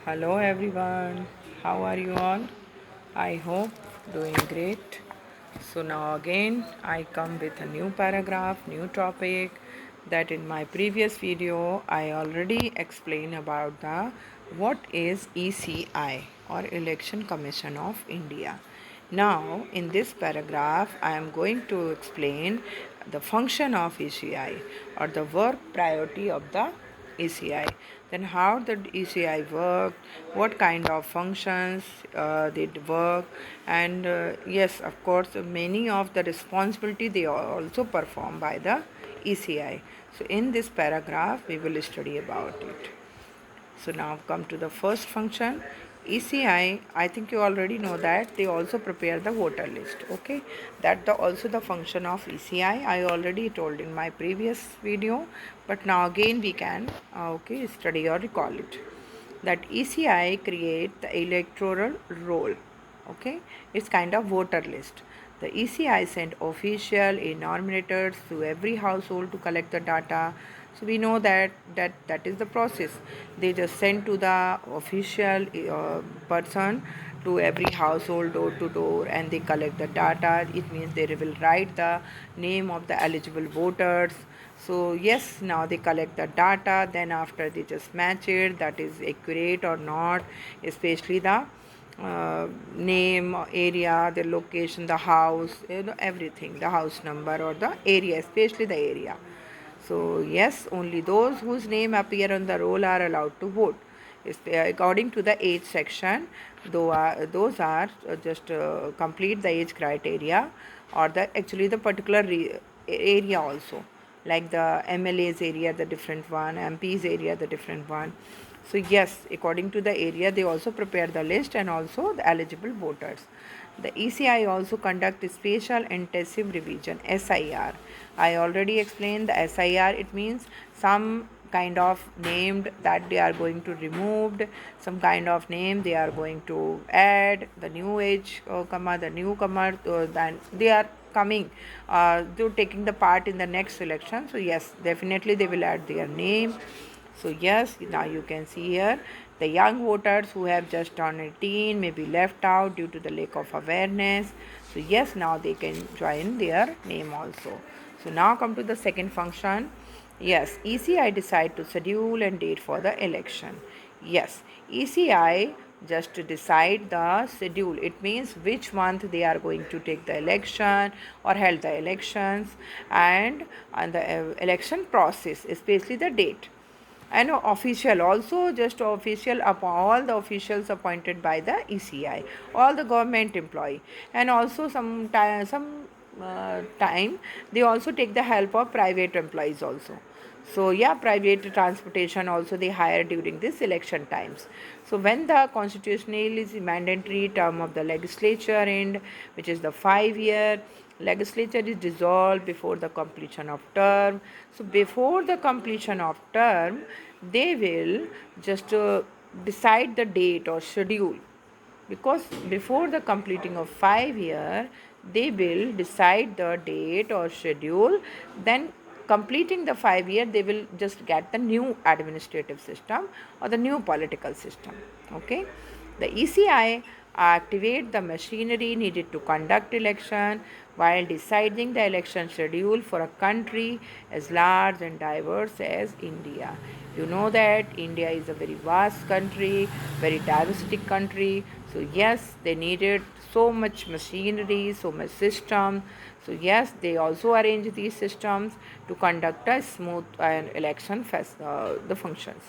Hello everyone, how are you all? I hope doing great. So now again I come with a new paragraph, new topic that in my previous video I already explained about the what is ECI or Election Commission of India. Now in this paragraph I am going to explain the function of ECI or the work priority of the ECI. Then how the ECI work, what kind of functions they work, and yes, of course, many of the responsibility they are also performed by the ECI. So in this paragraph, we will study about it. So now come to the first function. ECI, I think you already know that they also prepare the voter list. Okay, that the also the function of ECI. I already told in my previous video, but now again we can study or recall it. That ECI create the electoral roll. Okay, it's kind of voter list. The ECI sent official enumerators to every household to collect the data. So we know that is the process. They just send to the official person to every household door to door, and they collect the data. It means they will write the name of the eligible voters. So yes, now they collect the data. Then after they just match it, that is accurate or not, especially the name, area, the location, the house, everything, the house number or the area, especially the area. So yes, only those whose name appear on the roll are allowed to vote. According to the age section, those are just complete the age criteria or the actually the particular area also, like the MLA's area, the different one, MP's area, the different one. So yes, according to the area, they also prepare the list and also the eligible voters. The ECI also conduct special intensive revision SIR. I already explained the SIR. It means some kind of named that they are going to removed, some kind of name they are going to add, the new age comma, the newcomer, then they are coming to taking the part in the next election. So yes, definitely they will add their name. So yes, now you can see here the young voters who have just turned 18 may be left out due to the lack of awareness. So yes, now they can join their name also. So now come to the second function. Yes, ECI decide to schedule and date for the election. Yes, ECI just to decide the schedule. It means which month they are going to take the election or held the elections, and the election process, especially the date. And official also, just official upon all the officials appointed by the ECI, all the government employee, and also some time they also take the help of private employees also. So yeah, private transportation also they hire during this election times. So when the constitutional is mandatory term of the legislature end, which is the 5 year, legislature is dissolved before the completion of term. So before the completion of term, they will just decide the date or schedule, because before the completing of 5 year they will decide the date or schedule. Then completing the 5 year they will just get the new administrative system or the new political system. Okay, the ECI activate the machinery needed to conduct election while deciding the election schedule for a country as large and diverse as India. You know that India is a very vast country, very diversity country. So yes, they needed so much machinery, so much system. So yes, they also arrange these systems to conduct a smooth election the functions.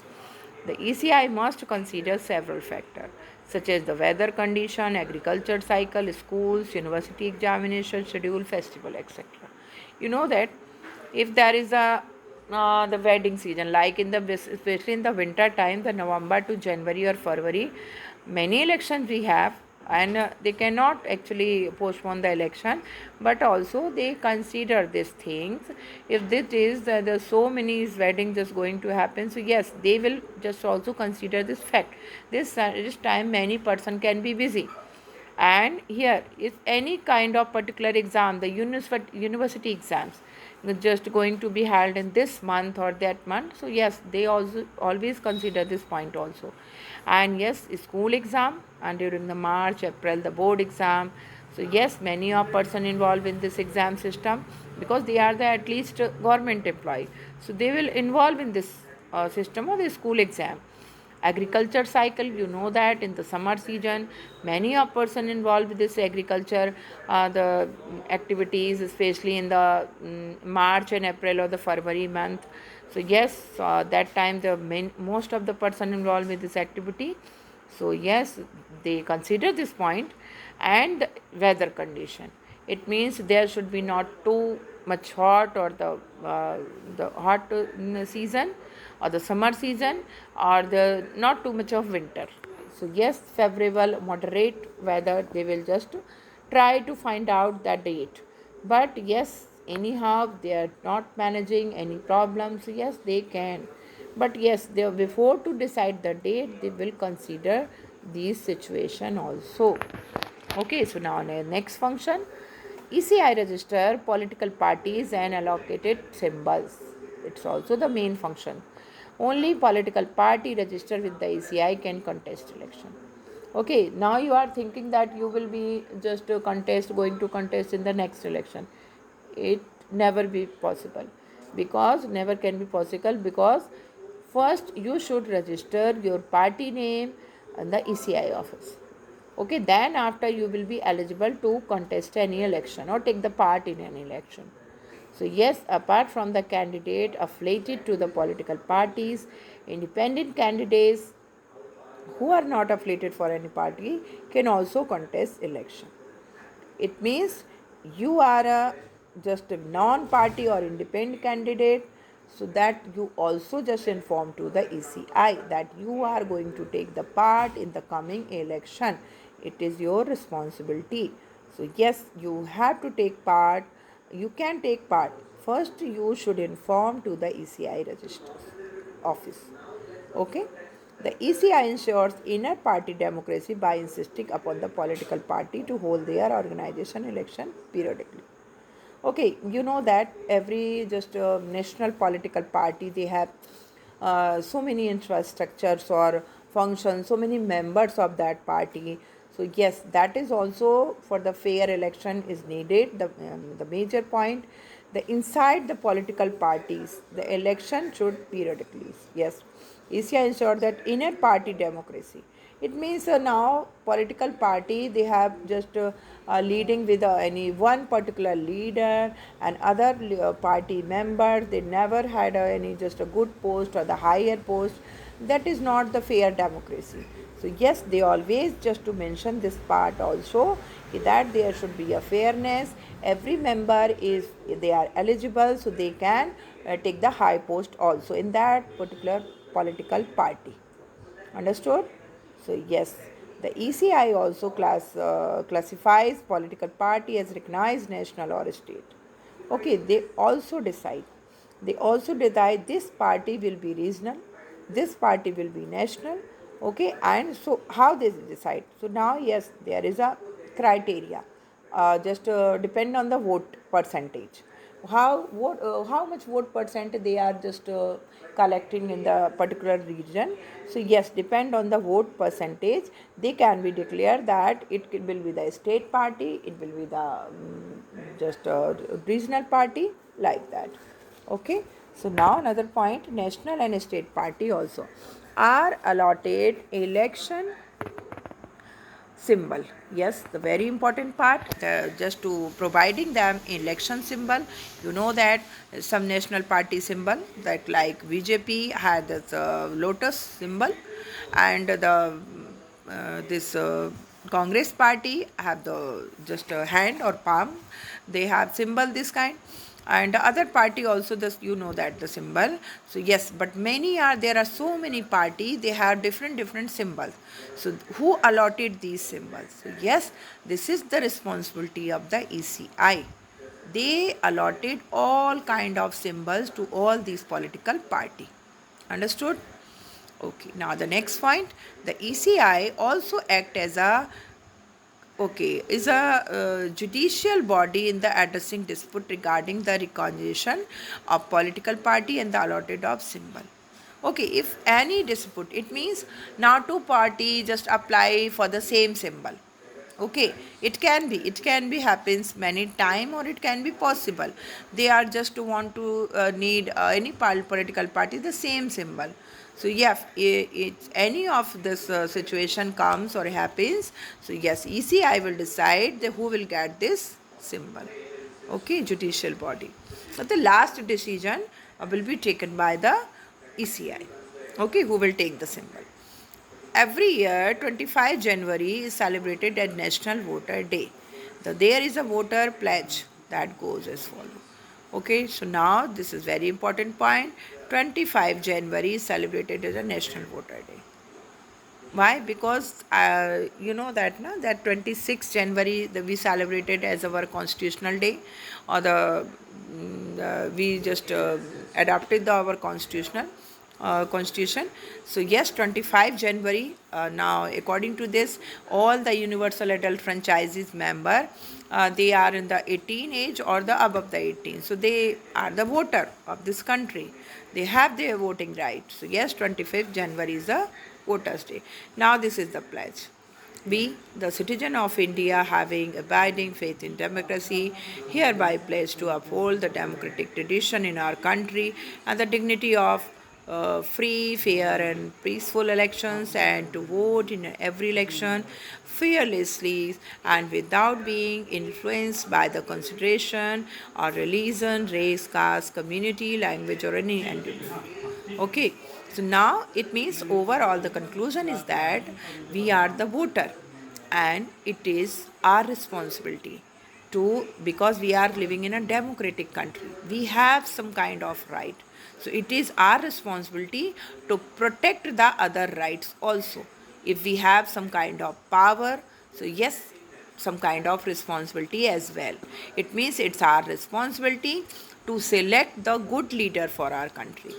The ECI must consider several factors such as the weather condition, agriculture cycle, schools, university examination schedule, festival, etc. You know that if there is a the wedding season, like in the especially in the winter time, the November to January or February, many elections we have, and they cannot actually postpone the election, but also they consider these things. If this is there's so many weddings just going to happen, so yes, they will just also consider this fact. This time many person can be busy, and here is any kind of particular exam, the university exams, just going to be held in this month or that month. So yes, they also always consider this point also. And yes, school exam, and during the March April the board exam. So yes, many are person involved in this exam system, because they are the at least government employee, so they will involve in this system of the school exam. Agriculture cycle, you know that in the summer season many a person involved with this agriculture, the activities, especially in the March and April or the February month. So yes, that time the most of the person involved with this activity. So yes, they consider this point. And weather condition, it means there should be not too much hot, or the hot season, or the summer season, or the not too much of winter. So yes, favorable moderate weather, they will just try to find out that date. But yes, anyhow they are not managing any problems, yes they can. But yes, they before to decide the date, they will consider these situation also. Okay, so now next function, ECI register political parties and allocated symbols. It's also the main function. Only political party registered with the ECI can contest election. Okay, now you are thinking that you will be just going to contest in the next election. It never be possible, because never can be possible, because first you should register your party name in the ECI office. Okay, then after you will be eligible to contest any election or take the part in an election. So yes, apart from the candidate affiliated to the political parties, independent candidates who are not affiliated for any party can also contest election. It means you are just a non-party or independent candidate, so that you also just inform to the ECI that you are going to take the part in the coming election. It is your responsibility. So yes, you have to take part. You can take part. First, you should inform to the ECI registers office. Okay. The ECI ensures inner party democracy by insisting upon the political party to hold their organization election periodically. Okay, you know that every just national political party, they have so many infrastructures or functions, so many members of that party. So yes, that is also for the fair election is needed. The major point, the inside the political parties, the election should periodically. Yes, ECI ensure that inner party democracy. It means now political party, they have just leading with any one particular leader, and other party members, they never had any just a good post or the higher post. That is not the fair democracy. So yes, they always just to mention this part also, that there should be a fairness. Every member is, they are eligible, so they can take the high post also in that particular political party. Understood? So yes, the ECI also classifies political party as recognized national or state. Okay, they also decide. They also decide this party will be regional, this party will be national. Okay, and so how they decide? So now yes, there is a criteria. Just depend on the vote percentage, how much vote percent they are just collecting in the particular region. So yes, depend on the vote percentage, they can be declared that will be the state party, it will be the just regional party, like that. Okay, so now another point, national and state party also are allotted election symbol. Yes, the very important part, just to providing them election symbol. You know that some national party symbol, that like BJP had this lotus symbol, and the this Congress party have the just a hand or palm, they have symbol this kind. And the other party also, this you know that the symbol. So yes, but many are, there are so many party, they have different symbols. So who allotted these symbols? So yes, this is the responsibility of the ECI. They allotted all kind of symbols to all these political party. Understood? Okay, now the next point, the ECI also act as a Okay, is a judicial body in the addressing dispute regarding the recognition of political party and the allotted of symbol. Okay, if any dispute, it means now two party just apply for the same symbol. Okay, it can be happens many time, or it can be possible they are just to want to need any political party the same symbol. So yeah, it's any of this situation comes or happens, so yes, ECI will decide who will get this symbol. Okay, judicial body. But the last decision will be taken by the ECI. Okay, who will take the symbol. Every year, 25 January is celebrated as National Voter Day. So there is a voter pledge that goes as follows. Okay, so now this is very important point. 25 January is celebrated as a National Voter Day. Why? Because you know that na, that 26 January we celebrated as our constitutional day, or we just adopted our constitution. So yes, 25 January. Now according to this, all the universal adult franchises member, they are in the 18 age or the above the 18. So they are the voter of this country. They have their voting right. So yes, 25th January is the Voters' Day. Now this is the pledge. We, the citizen of India, having abiding faith in democracy, hereby pledge to uphold the democratic tradition in our country and the dignity of free, fair, and peaceful elections, and to vote in every election fearlessly and without being influenced by the consideration or religion, race, caste, community, language, or any entity. Okay, so now it means overall the conclusion is that we are the voter, and it is our responsibility to, because we are living in a democratic country, we have some kind of right. So it is our responsibility to protect the other rights also. If we have some kind of power, so yes, some kind of responsibility as well. It means it's our responsibility to select the good leader for our country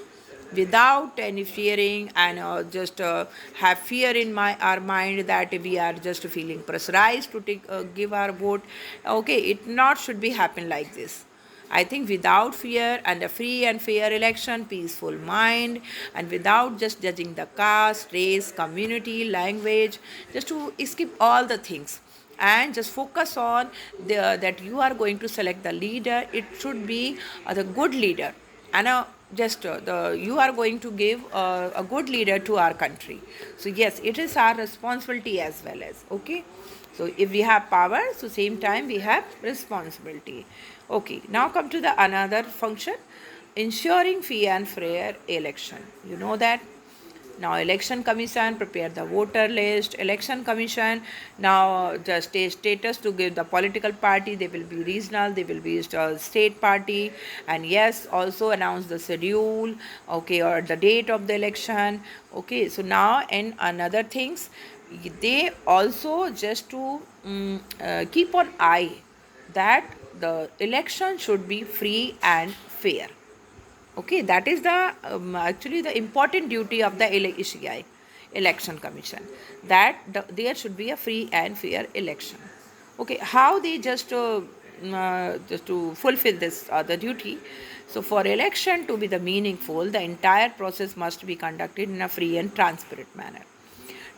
without any fearing, and just have fear in our mind that we are just feeling pressurized to give our vote. Okay, it not should be happen like this. I think without fear and a free and fair election, peaceful mind, and without just judging the caste, race, community, language, just to skip all the things and just focus on that you are going to select the leader. It should be the good leader, and just you are going to give a good leader to our country. So yes, it is our responsibility as well as. Okay, so if we have power, so same time we have responsibility. Okay, now come to the another function, ensuring free and fair election. You know that now election commission prepare the voter list. Election commission now the status to give the political party, they will be regional, they will be state party, and yes, also announce the schedule, okay, or the date of the election. Okay, so now and another things, they also just to keep an eye that the election should be free and fair. Okay, that is the actually the important duty of the ECI, election commission, that there should be a free and fair election. Okay, how they just to fulfill this the duty. So for election to be the meaningful, the entire process must be conducted in a free and transparent manner.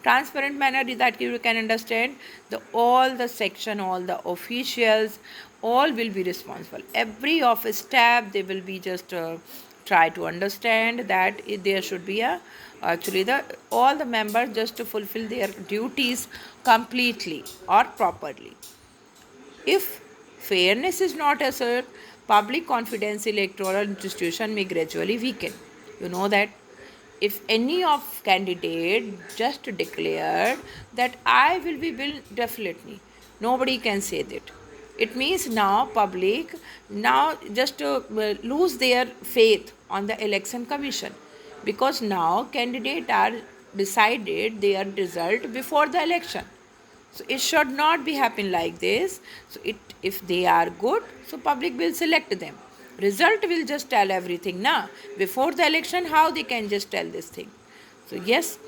Transparent manner is that you can understand the all the section, all the officials, all will be responsible. Every office staff, they will be just try to understand that there should be a actually the all the members just to fulfill their duties completely or properly. If fairness is not assured, public confidence in electoral institution may gradually weaken. You know that if any of candidate just declared that I will be bill definitely, nobody can say that. It means now public now just lose their faith on the election commission, because now candidate are decided their result before the election. So it should not be happen like this. So it, if they are good, so public will select them. Result will just tell everything now. Before the election, how they can just tell this thing? So yes,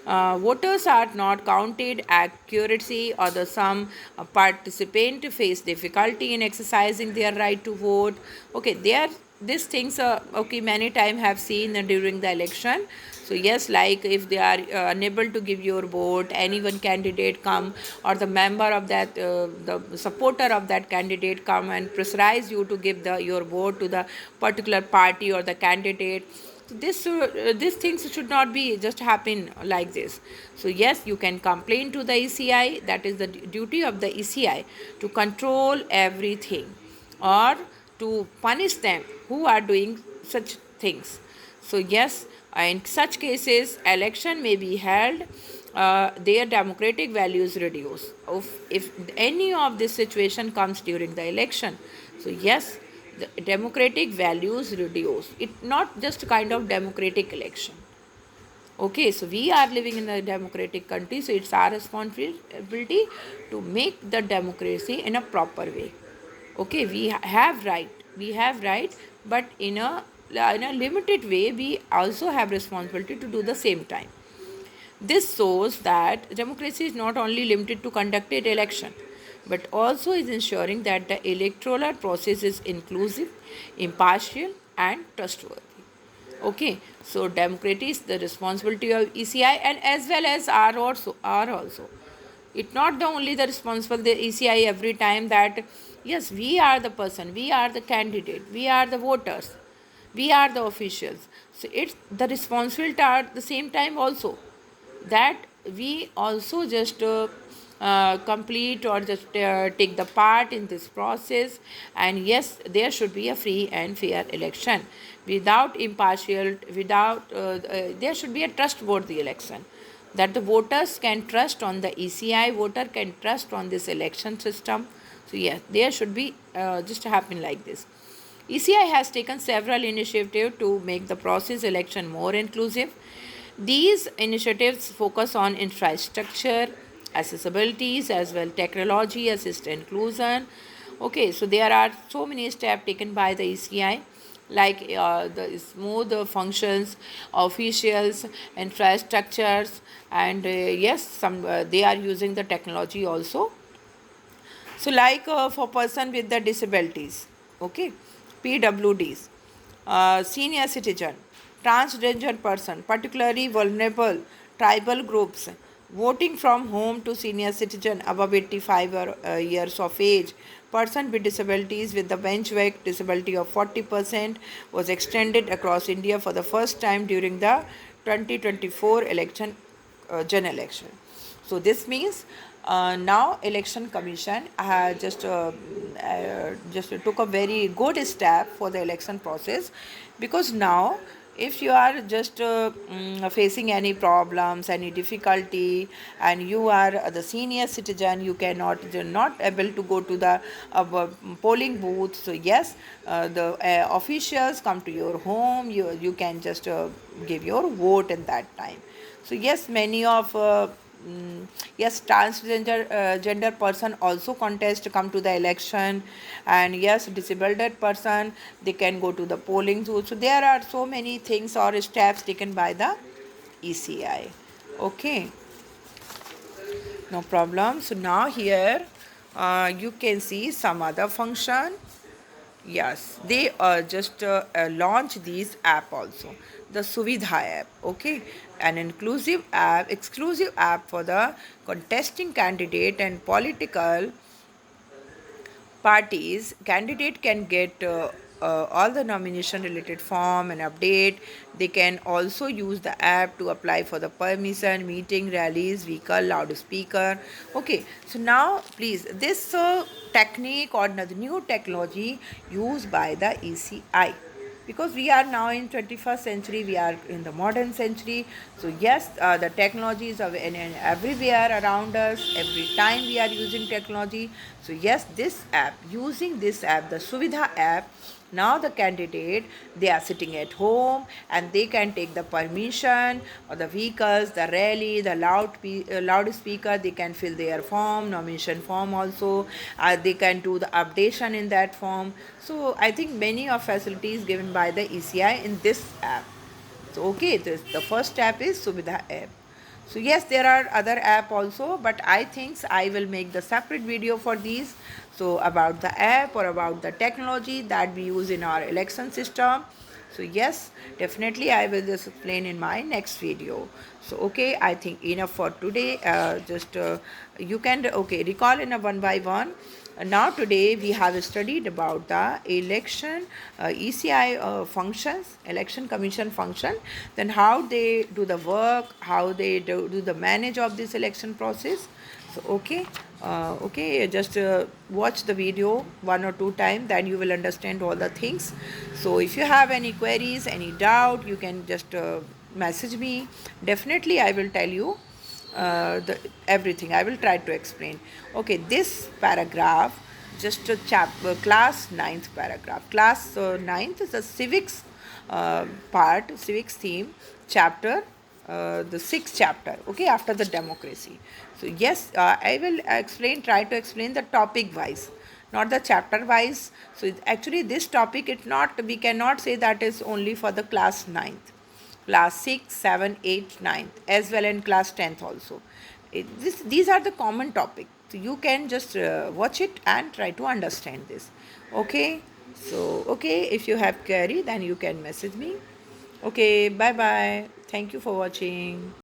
Voters are not counted accuracy, or the some participant face difficulty in exercising their right to vote. Okay, there these things okay, many time have seen during the election. So yes, like if they are unable to give your vote, any one candidate come, or the member of that the supporter of that candidate come and pressurize you to give the your vote to the particular party or the candidate. So these things should not be just happen like this. So yes, you can complain to the ECI. That is the duty of the ECI, to control everything or to punish them who are doing such things. So yes, in such cases election may be held, their democratic values reduce if any of this situation comes during the election. So yes, the democratic values reduce. It not just kind of democratic election. Okay, so we are living in a democratic country, so it's our responsibility to make the democracy in a proper way. Okay, we have right, but in a limited way, we also have responsibility to do the same time. This shows that democracy is not only limited to conducted election, but also is ensuring that the electoral process is inclusive, impartial, and trustworthy. Okay, so democracy is the responsibility of ECI, and as well as are also. It's not the only the responsible the ECI every time that yes, we are the person, we are the candidate, we are the voters, we are the officials. So it's the responsibility at the same time also, that we also just complete or just take the part in this process. And yes, there should be a free and fair election without impartial, without there should be a trustworthy election, that the voters can trust on the ECI, voter can trust on this election system. So yes, there should be just happen like this. ECI has taken several initiatives to make the process election more inclusive. These initiatives focus on infrastructure, accessibilities, as well technology, assist inclusion. Okay, so there are so many steps taken by the ECI, like the smooth functions, officials, infrastructures, and yes, some they are using the technology also. So, like for person with the disabilities, okay, PWDs, senior citizen, transgender person, particularly vulnerable tribal groups, voting from home to senior citizen above 85 years of age, person with disabilities with the benchmark disability of 40% was extended across India for the first time during the 2024 election, general election. So this means now election commission just took a very good step for the election process, because now if you are just facing any problems, any difficulty, and you are the senior citizen, you cannot, you're not able to go to the polling booth. So yes, the officials come to your home, you can just give your vote in that time. So yes, many of yes, transgender gender person also contest come to the election, and yes, disabled person, they can go to the polling booth. So there are so many things or steps taken by the ECI. Okay, no problem. So now here you can see some other function. Yes, they just launch these app also, the Suvidha app. Okay, an inclusive app, exclusive app for the contesting candidate and political parties. Candidate can get all the nomination related form and update. They can also use the app to apply for the permission, meeting, rallies, vehicle, loudspeaker. Okay, so now please, this technique or the new technology used by the ECI, because we are now in 21st century, we are in the modern century. So yes, the technologies are everywhere around us, every time we are using technology. So yes, this app, using this app, the Suvidha app, now the candidate, they are sitting at home and they can take the permission or the vehicles, the rally, the loudspeaker, they can fill their form, nomination form also. They can do the updation in that form. So I think many of facilities given by the ECI in this app. So okay, the first app is Suvidha app. So yes, there are other app also, but I think I will make the separate video for these. So about the app or about the technology that we use in our election system. So yes, definitely I will just explain in my next video. So okay, I think enough for today. Just you can okay recall in a one by one. Now today we have studied about the election ECI functions, election commission function, then how they do the work, how they do the manage of this election process. So okay, just watch the video one or two times, then you will understand all the things. So if you have any queries, any doubt, you can just message me. Definitely I will tell you the everything. I will try to explain. Okay, this paragraph, just a class ninth paragraph. Class ninth is a civics part, civics theme chapter, the sixth chapter. Okay, after the democracy. So yes, I will explain. Try to explain the topic wise, not the chapter wise. So actually, this topic, it's not. We cannot say that is only for the class ninth, class 6, 7, 8, 9, as well in class 10th also. These are the common topic. So you can just watch it and try to understand this. Okay. So okay, if you have query, then you can message me. Okay, bye bye. Thank you for watching.